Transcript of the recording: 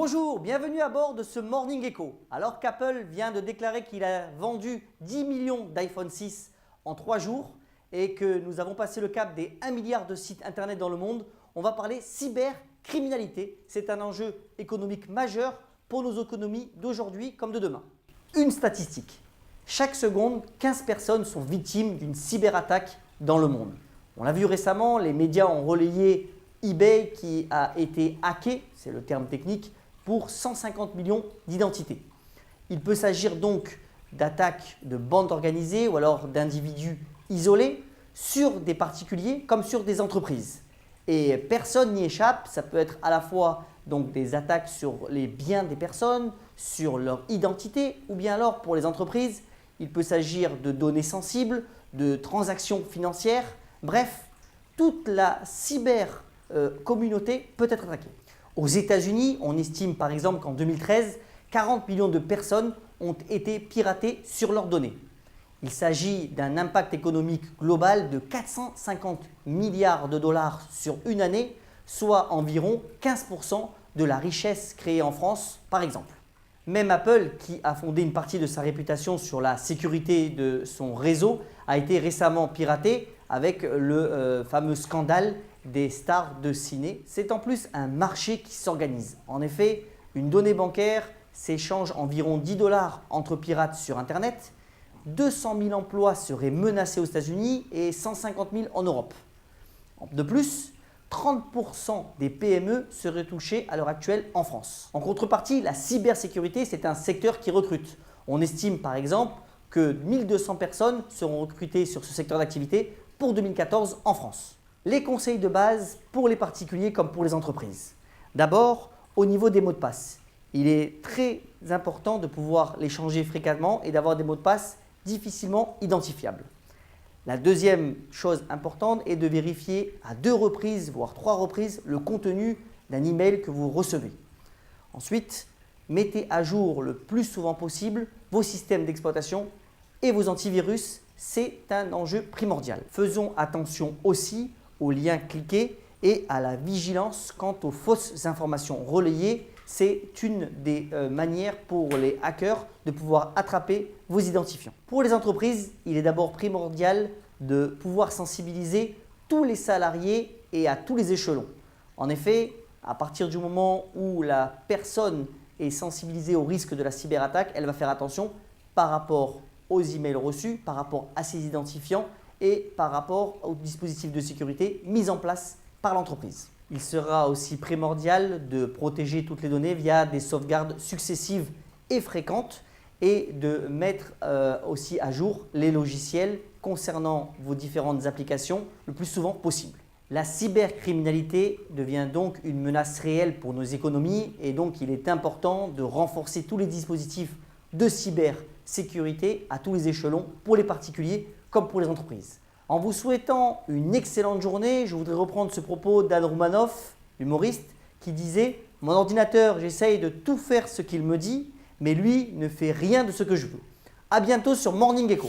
Bonjour, bienvenue à bord de ce Morning Echo. Alors qu'Apple vient de déclarer qu'il a vendu 10 millions d'iPhone 6 en 3 jours et que nous avons passé le cap des 1 milliard de sites internet dans le monde, on va parler cybercriminalité. C'est un enjeu économique majeur pour nos économies d'aujourd'hui comme de demain. Une statistique. Chaque seconde, 15 personnes sont victimes d'une cyberattaque dans le monde. On l'a vu récemment, les médias ont relayé eBay qui a été hacké, c'est le terme technique, pour 150 millions d'identités. Il peut s'agir donc d'attaques de bandes organisées ou alors d'individus isolés sur des particuliers comme sur des entreprises. Et personne n'y échappe, ça peut être à la fois donc des attaques sur les biens des personnes, sur leur identité ou bien alors pour les entreprises, il peut s'agir de données sensibles, de transactions financières, bref, toute la cybercommunauté peut être attaquée. Aux États-Unis, on estime par exemple qu'en 2013, 40 millions de personnes ont été piratées sur leurs données. Il s'agit d'un impact économique global de 450 milliards de dollars sur une année, soit environ 15% de la richesse créée en France par exemple. Même Apple, qui a fondé une partie de sa réputation sur la sécurité de son réseau, a été récemment piraté avec le fameux scandale des stars de ciné. C'est en plus un marché qui s'organise. En effet, une donnée bancaire s'échange environ 10 $ entre pirates sur Internet. 200 000 emplois seraient menacés aux États-Unis et 150 000 en Europe. De plus, 30% des PME seraient touchés à l'heure actuelle en France. En contrepartie, la cybersécurité, c'est un secteur qui recrute. On estime par exemple que 1200 personnes seront recrutées sur ce secteur d'activité pour 2014 en France. Les conseils de base pour les particuliers comme pour les entreprises. D'abord, au niveau des mots de passe. Il est très important de pouvoir les changer fréquemment et d'avoir des mots de passe difficilement identifiables. La deuxième chose importante est de vérifier à 2 reprises, voire 3 reprises, le contenu d'un email que vous recevez. Ensuite, mettez à jour le plus souvent possible vos systèmes d'exploitation et vos antivirus. C'est un enjeu primordial. Faisons attention aussi aux liens cliqués et à la vigilance quant aux fausses informations relayées. C'est une des manières pour les hackers de pouvoir attraper vos identifiants. Pour les entreprises, il est d'abord primordial de pouvoir sensibiliser tous les salariés et à tous les échelons. En effet, à partir du moment où la personne est sensibilisée au risque de la cyberattaque, elle va faire attention par rapport aux emails reçus, par rapport à ses identifiants et par rapport aux dispositifs de sécurité mis en place par l'entreprise. Il sera aussi primordial de protéger toutes les données via des sauvegardes successives et fréquentes et de mettre aussi à jour les logiciels concernant vos différentes applications le plus souvent possible. La cybercriminalité devient donc une menace réelle pour nos économies et donc il est important de renforcer tous les dispositifs de cybersécurité à tous les échelons pour les particuliers comme pour les entreprises. En vous souhaitant une excellente journée, je voudrais reprendre ce propos d'Anne Roumanoff, humoriste, qui disait « Mon ordinateur, j'essaye de tout faire ce qu'il me dit, mais lui ne fait rien de ce que je veux. » À bientôt sur Morning Echo.